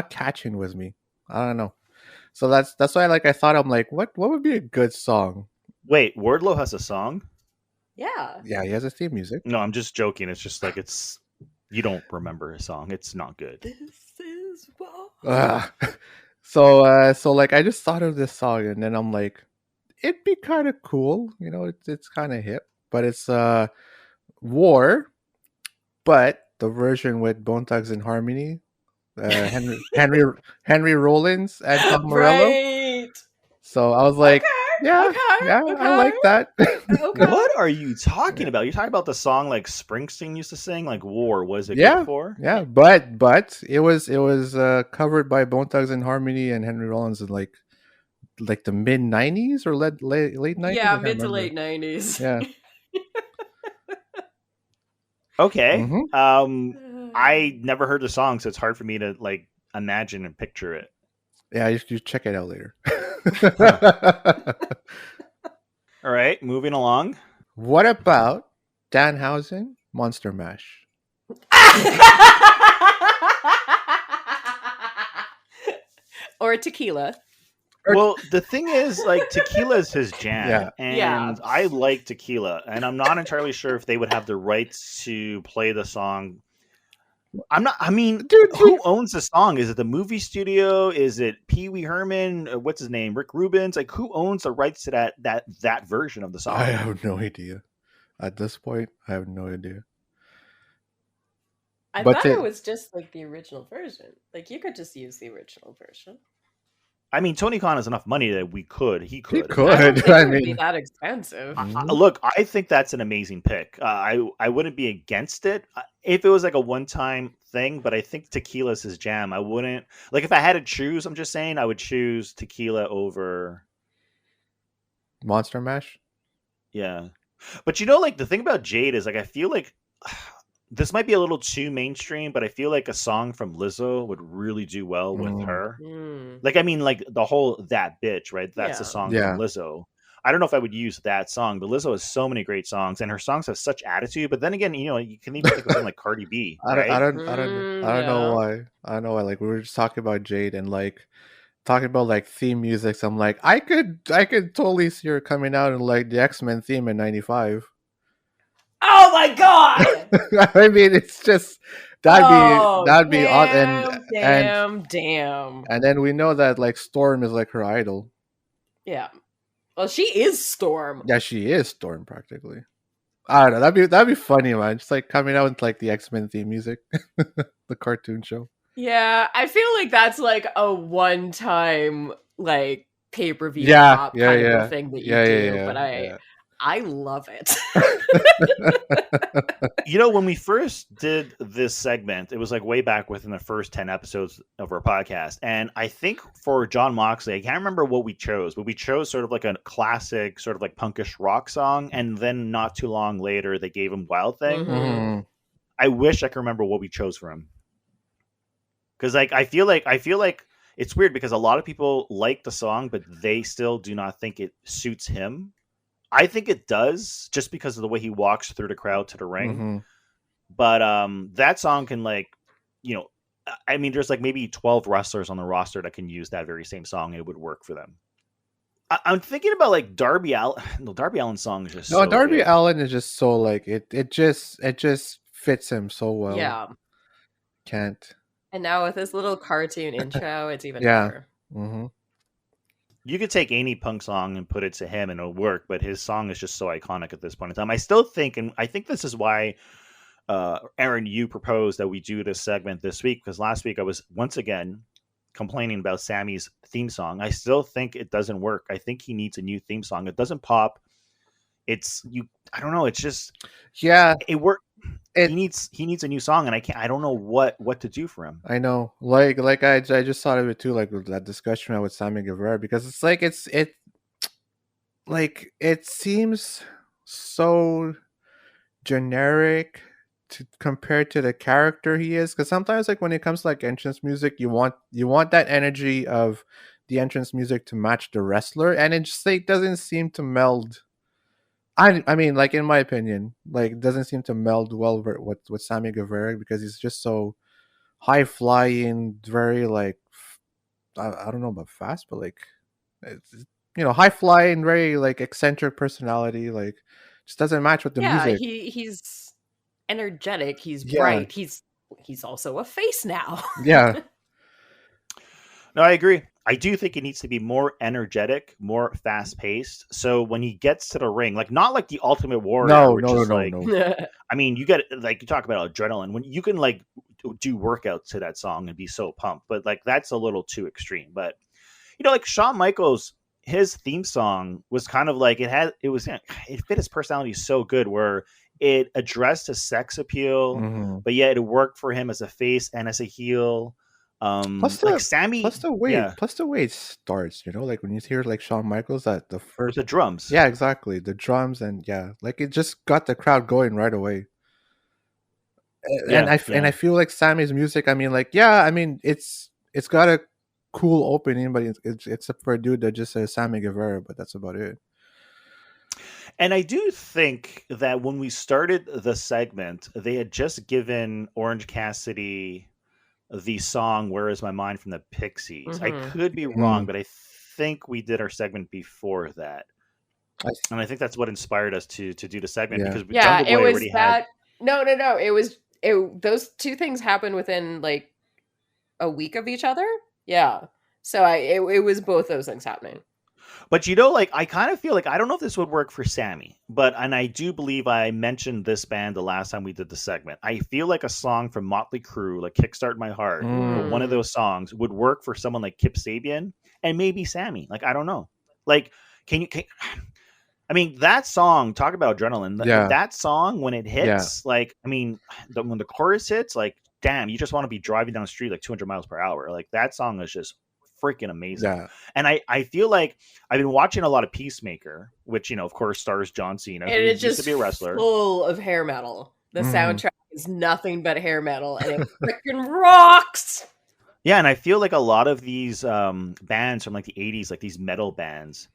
catching with me. I don't know. So that's why, like, I thought, I'm like, what would be a good song? Wait, Wardlow has a song? Yeah, he has a theme music. No, I'm just joking. It's just like you don't remember a song. It's not good. This is what... So like, I just thought of this song, and then I'm like, it'd be kind of cool, you know. It's kind of hip, but it's War, but the version with Bone Thugs and Harmony, Henry Rollins and Tom Morello. Right. So I was like, okay. I like that. Okay. What are you talking about? You're talking about the song like Springsteen used to sing, like War. Was it good for? Yeah, but it was covered by Bone Thugs and Harmony and Henry Rollins in like the mid '90s or late '90s. Yeah, mid to late '90s. Yeah. Okay. Mm-hmm. I never heard the song, so it's hard for me to like imagine and picture it. Yeah, you check it out later. All right, moving along. What about Danhausen Monster Mash? Or tequila. Well, the thing is, like, tequila is his jam, Yeah. and Yeah. I like tequila, and I'm not entirely sure if they would have the rights to play the song. I mean, Dude, who owns the song? Is it the movie studio? Is it Pee Wee Herman? What's his name? Rick Rubens? Like, who owns the rights to that version of the song? I have no idea. At this point, I have no idea. I But thought to- it was just like the original version. Like you could just use the original version. I mean, Tony Khan has enough money that he could. He I don't could. think I it would be mean, that expensive. Look, I think that's an amazing pick. I wouldn't be against it if it was like a one-time thing, but I think tequila's his jam. I wouldn't, like, if I had to choose, I'm just saying I would choose tequila over. Monster Mash. Yeah. But you know, like, the thing about Jade is, like, I feel like this might be a little too mainstream, but I feel like a song from Lizzo would really do well with her. Mm. Like, I mean, like, the whole That Bitch, right? That's the Yeah. song Yeah. from Lizzo. I don't know if I would use that song, but Lizzo has so many great songs, and her songs have such attitude. But then again, you know, you can even think of something like Cardi B, right? I don't know Yeah. why. I don't know why. Like we were just talking about Jade and like talking about like theme music. So I'm like, I could totally see her coming out in like the X-Men theme in '95. Oh my god! I mean, it's just that'd be odd, damn. and then we know that like Storm is like her idol. Yeah. Well, she is Storm. Yeah, she is Storm practically. I don't know. That'd be funny, man. Just like coming out with like the X-Men theme music, the cartoon show. Yeah, I feel like that's like a one-time like pay-per-view Yeah, pop yeah, kind yeah. of thing that you Yeah, do, yeah, yeah, but yeah. I love it. You know, when we first did this segment, it was like way back within the first 10 episodes of our podcast. And I think for John Moxley, I can't remember what we chose, but we chose sort of like a classic, sort of like punkish rock song. And then not too long later, they gave him Wild Thing. Mhm. Mhm. I wish I could remember what we chose for him. Because like I feel like it's weird because a lot of people like the song, but they still do not think it suits him. I think it does, just because of the way he walks through the crowd to the ring. Mhm. But that song can, like, you know, I mean, there's like maybe 12 wrestlers on the roster that can use that very same song, and it would work for them. I'm thinking about like Darby Allin. No, Darby Allin's song is just No, so Darby good. Allin is just so like it just fits him so well. Yeah. Can't. And now with this little cartoon intro, it's even Yeah. better. Mm-hmm. You could take any punk song and put it to him and it'll work, but his song is just so iconic at this point in time. I still think, and I think this is why, Aaron, you proposed that we do this segment this week, because last week I was once again complaining about Sammy's theme song. I still think it doesn't work. I think he needs a new theme song. It doesn't pop. I don't know. It's just, Yeah, it worked. It- He needs a new song, and I don't know what to do for him. I know. Like I just thought of it too, like with that discussion I had with Sammy Guevara, because it's like it seems so generic compared to the character he is. Because sometimes, like when it comes to like entrance music, you want that energy of the entrance music to match the wrestler, and it just like doesn't seem to meld. I mean, like in my opinion, like it doesn't seem to meld well with Sammy Guevara, because he's just so high flying, very like I don't know about fast, but like it's, high flying, very like eccentric personality, like just doesn't match with the music. He's energetic, he's Yeah. bright, he's also a face now. Yeah, No, I agree. I do think it needs to be more energetic, more fast paced. So when he gets to the ring, like not like the Ultimate Warrior, no, which no, is no, like, no. I mean, you get, like, you talk about adrenaline when you can like do workouts to that song and be so pumped, but like that's a little too extreme. But like Shawn Michaels, his theme song was kind of like it fit his personality so good, where it addressed his sex appeal, Mhm. but yet it worked for him as a face and as a heel. Plus Like Sammy, plus the way yeah, it starts, like when you hear like Shawn Michaels at the with first, the drums. yeah, exactly, the drums, and yeah, like it just got the crowd going right away. And Yeah, I feel like Sammy's music, I mean, like, yeah, I mean, it's it's got a cool opening, but it's except for a dude that just says Sammy Guevara, but that's about it. And I do think that when we started the segment, they had just given Orange Cassidy the song "Where Is My Mind" from the Pixies. I could be wrong, but I think we did our segment before that. And I think that's what inspired us to do the segment, because Jungle Boy already had. No. It was those two things happened within like a week of each other. Yeah. So it was both those things happening. But you know, like, I kind of feel like, I don't know if this would work for Sammy, and I do believe I mentioned this band the last time we did the segment. I feel like a song from Motley Crue, like "Kickstart My Heart," or one of those songs would work for someone like Kip Sabian and maybe Sammy. Like, I don't know. Like, I mean, that song, talk about adrenaline. That song, when it hits, like, I mean, when the chorus hits, like, damn, you just want to be driving down the street like 200 miles per hour. Like, that song is just freaking amazing. Yeah. And I feel like I've been watching a lot of Peacemaker, which, of course, stars John Cena, and who it's used just to be a wrestler. Full of hair metal. The soundtrack is nothing but hair metal, and it freaking rocks. Yeah, and I feel like a lot of these bands from like the 80s, like these metal bands.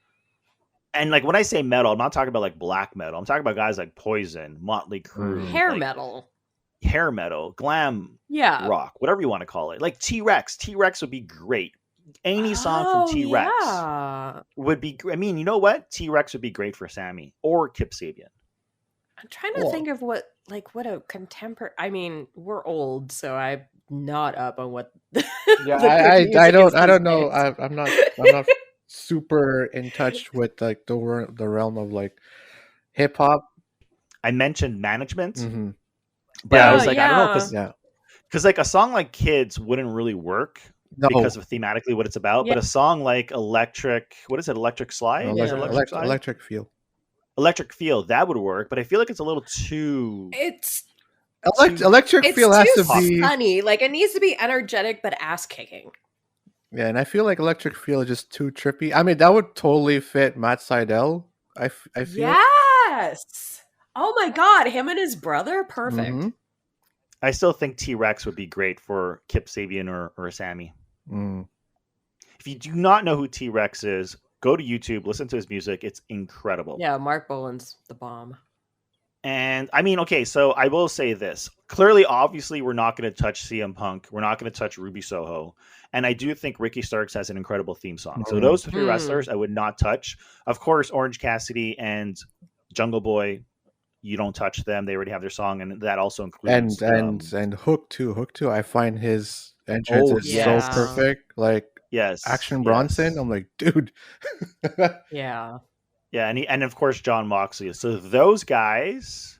And like when I say metal, I'm not talking about like black metal. I'm talking about guys like Poison, Motley Crue, hair metal, glam, rock, whatever you want to call it. Like T-Rex. T-Rex would be great. Any song from T-Rex would be. I mean, you know what? T-Rex would be great for Sammy or Kip Sabian. I'm trying to think of what a contemporary. I mean, we're old, so I'm not up on what. I don't know. I'm not super in touch with like the realm of like hip hop. I mentioned Management, but I was like, I don't know, because like a song like Kids wouldn't really work because of thematically what it's about. But a song like Electric, what is it? Electric Slide? Electric Feel. Electric Feel, that would work, but I feel like it's a little too. Electric Feel has to be funny. Like, it needs to be energetic but ass kicking. Yeah, and I feel like Electric Feel is just too trippy. I mean, that would totally fit Matt Seidel. I feel. Yes. Oh my God, him and his brother, perfect. I still think T-Rex would be great for Kip Sabian or Sammy. If you do not know who T-Rex is, go to YouTube, listen to his music. It's incredible. Yeah, Mark Bolan's the bomb. And I mean, okay, so I will say this. Clearly, obviously, we're not going to touch CM Punk. We're not going to touch Ruby Soho. And I do think Ricky Starks has an incredible theme song. So those three wrestlers I would not touch. Of course, Orange Cassidy and Jungle Boy, you don't touch them. They already have their song, and that also includes and Hook too. Hook too. I find his entrance is so perfect. Like Action Bronson. I'm like, dude. Yeah. Yeah, and of course John Moxley. So those guys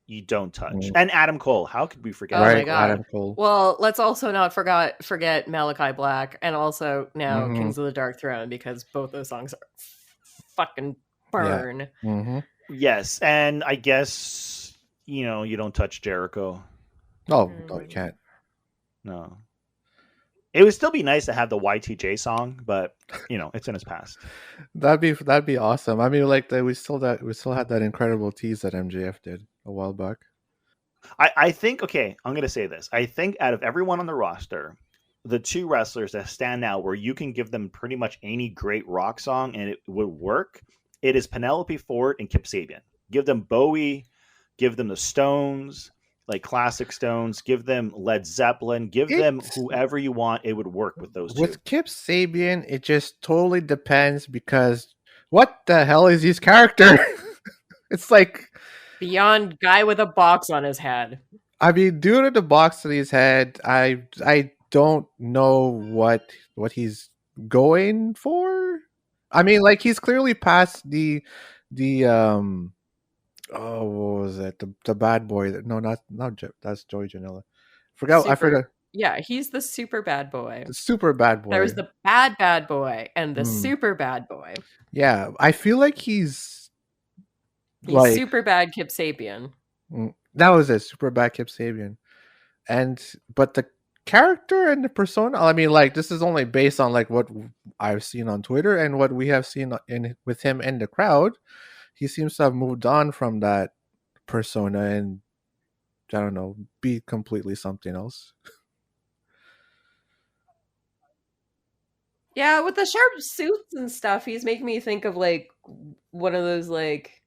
you don't touch. And Adam Cole. How could we forget? Oh my God. Adam Cole. Well, let's also not forget Malachi Black, and also now Kings of the Dark Throne, because both those songs are fucking burn. Yeah. Yes, and I guess you don't touch Jericho. No, you can't. No. It would still be nice to have the Y2J song, but it's in his past. That'd be awesome. I mean, like we still had that incredible tease that MJF did a while back. I think, okay, I'm gonna say this. I think out of everyone on the roster, the two wrestlers that stand out where you can give them pretty much any great rock song and it would work, it is Penelope Ford and Kip Sabian. Give them Bowie, give them the Stones, like classic Stones, give them Led Zeppelin, give them whoever you want. It would work with those two. With Kip Sabian, it just totally depends, because what the hell is his character? It's like beyond guy with a box on his head. I mean, dude with the box on his head, I don't know what he's going for. I mean, like, he's clearly past the what was it? The bad boy. No, not Jeff. That's Joey Janela. I forgot. Yeah, he's the super bad boy. The super bad boy. There's the bad boy and the super bad boy. Yeah, I feel like he's like super bad Kip Sabian. That was it, super bad Kip Sabian. But the character and the persona, I mean, like, this is only based on like what I've seen on Twitter and what we have seen with him in the crowd. He seems to have moved on from that persona and, I don't know, be completely something else. Yeah, with the sharp suits and stuff, he's making me think of like one of those like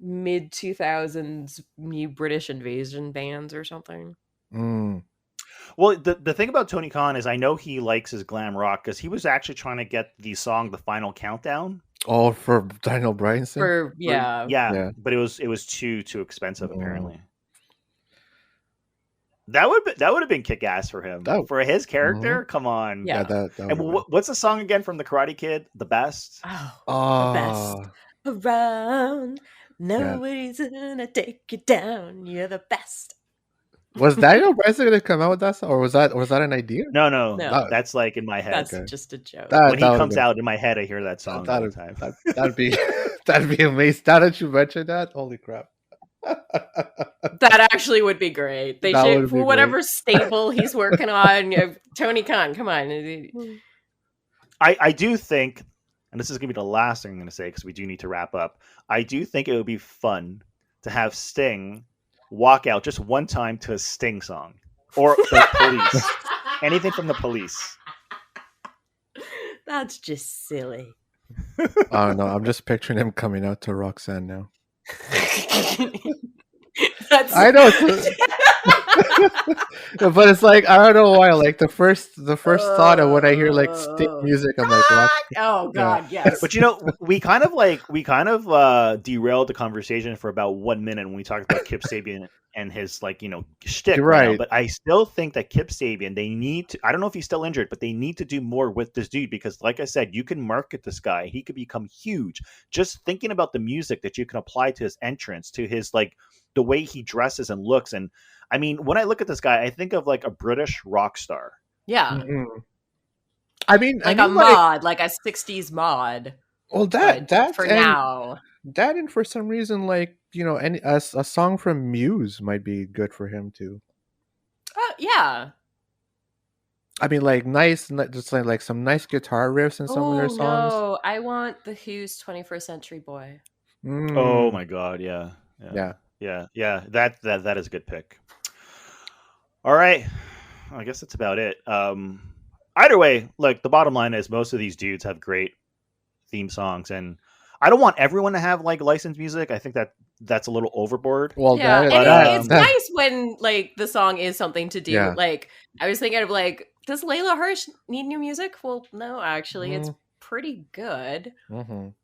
mid 2000s new British invasion bands or something. Mm. Well, the thing about Tony Khan is I know he likes his glam rock because he was actually trying to get the song "The Final Countdown." Oh, for Daniel Bryanson? For yeah. Yeah, but it was too expensive Mm. apparently. That would have been kick ass for him. That- For his character, come on. Yeah. that And would've been- what's the song again from the Karate Kid? The Best. Oh, the best Oh, around. Nobody's gonna take you down. You're the best. was Daniel Bryanson gonna come out with that song, or was that an idea? No, No. that's like in my head. That's Okay. just a joke. When he would've comes been- out in my head, I hear that song all the time. that'd be that'd be amazing. Now that you mentioned that, holy crap! That actually would be great. They That should, would be for whatever stable he's working on. Tony Khan, come on. I do think, and this is going to be the last thing I'm going to say because we do need to wrap up. I do think it would be fun to have Sting walk out just one time to a Sting song or the Police. Anything from the Police. That's just silly. Oh no, I'm just picturing him coming out to Roxanne now. That's I know, but it's like I don't know why. Like the first thought of when I hear like Sting music, I'm like, what? Oh God, yes. But we kind of derailed the conversation for about 1 minute when we talked about Kip Sabian and his shtick. You're right now. right. But I still think that Kip Sabian, they need to. I don't know if he's still injured, but they need to do more with this dude because, like I said, you can market this guy. He could become huge. Just thinking about the music that you can apply to his entrance, to his the way he dresses and looks, and I mean, when I look at this guy, I think of like a British rock star. Yeah, Mhm. I mean, like a mod, like a '60s mod. Well, But that for and now. that and for some reason, a song from Muse might be good for him too. Yeah. I mean, just like some nice guitar riffs in some of their songs. No, I want the Who's 21st Century Boy. Mm. Oh my God, yeah. Yeah. That is a good pick. All right, I guess that's about it. Either way, the bottom line is most of these dudes have great theme songs, and I don't want everyone to have licensed music. I think that's a little overboard. Well, Yeah, it's that- nice when the song is something to do. Yeah. I was thinking of does Layla Hirsch need new music? Well, no, actually, it's pretty good. Mhm.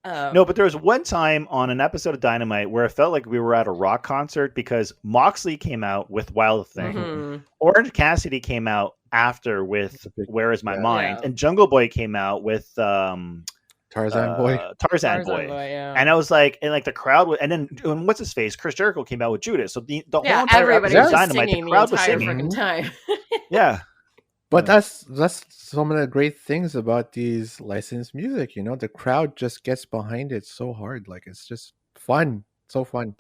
No, but there was one time on an episode of Dynamite where it felt like we were at a rock concert because Moxley came out with Wild Thing. Mhm. Orange Cassidy came out after with Where Is My Mind? Yeah. And Jungle Boy came out with Tarzan Boy. Tarzan Boy. Yeah. And I was like, and the crowd was, and then what's his face? Chris Jericho came out with Judas. So the whole Yeah, entire everybody episode was of Dynamite, singing the the crowd was entire singing. freaking time. Yeah. But that's some of the great things about these licensed music. The crowd just gets behind it so hard. Like it's just fun, so fun.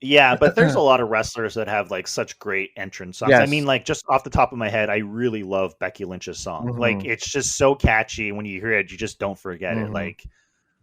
Yeah, but there's a lot of wrestlers that have such great entrance songs. I Yes. mean, just off the top of my head, I really love Becky Lynch's song. Mhm. It's just so catchy. When you hear it, you just don't forget Mhm. it.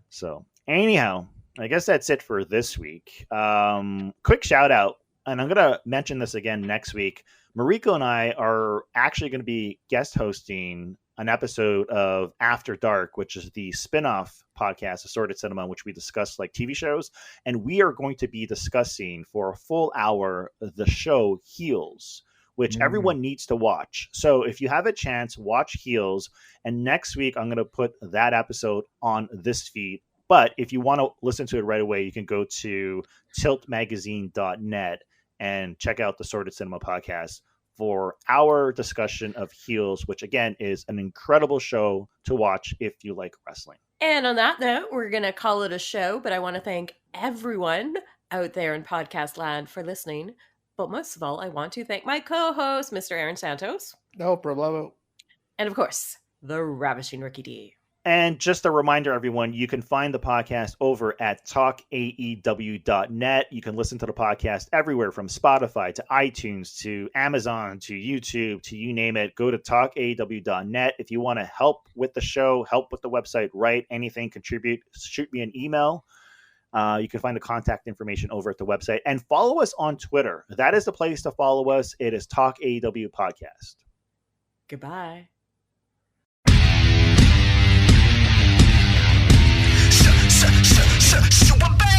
So anyhow, I guess that's it for this week. Quick shout out, and I'm gonna mention this again next week. Mariko and I are actually going to be guest hosting an episode of After Dark, which is the spin-off podcast, Assorted Cinema, in which we discuss TV shows. And we are going to be discussing for a full hour the show Heels, which everyone needs to watch. So if you have a chance, watch Heels. And next week, I'm going to put that episode on this feed. But if you want to listen to it right away, you can go to tiltmagazine.net and check out the Sorted Cinema podcast for our discussion of Heels, which again is an incredible show to watch if you like wrestling. And on that note, we're going to call it a show, but I want to thank everyone out there in podcast land for listening. But most of all, I want to thank my co-host, Mr. Aaron Santos. No problem. And of course, the ravishing Ricky D. And just a reminder, everyone, you can find the podcast over at talkaew.net. You can listen to the podcast everywhere from Spotify to iTunes to Amazon to YouTube to you name it. Go to talkaew.net. If you want to help with the show, help with the website, write anything, contribute, shoot me an email. You can find the contact information over at the website. And follow us on Twitter. That is the place to follow us. It is Talk AEW Podcast. Goodbye. I'm back.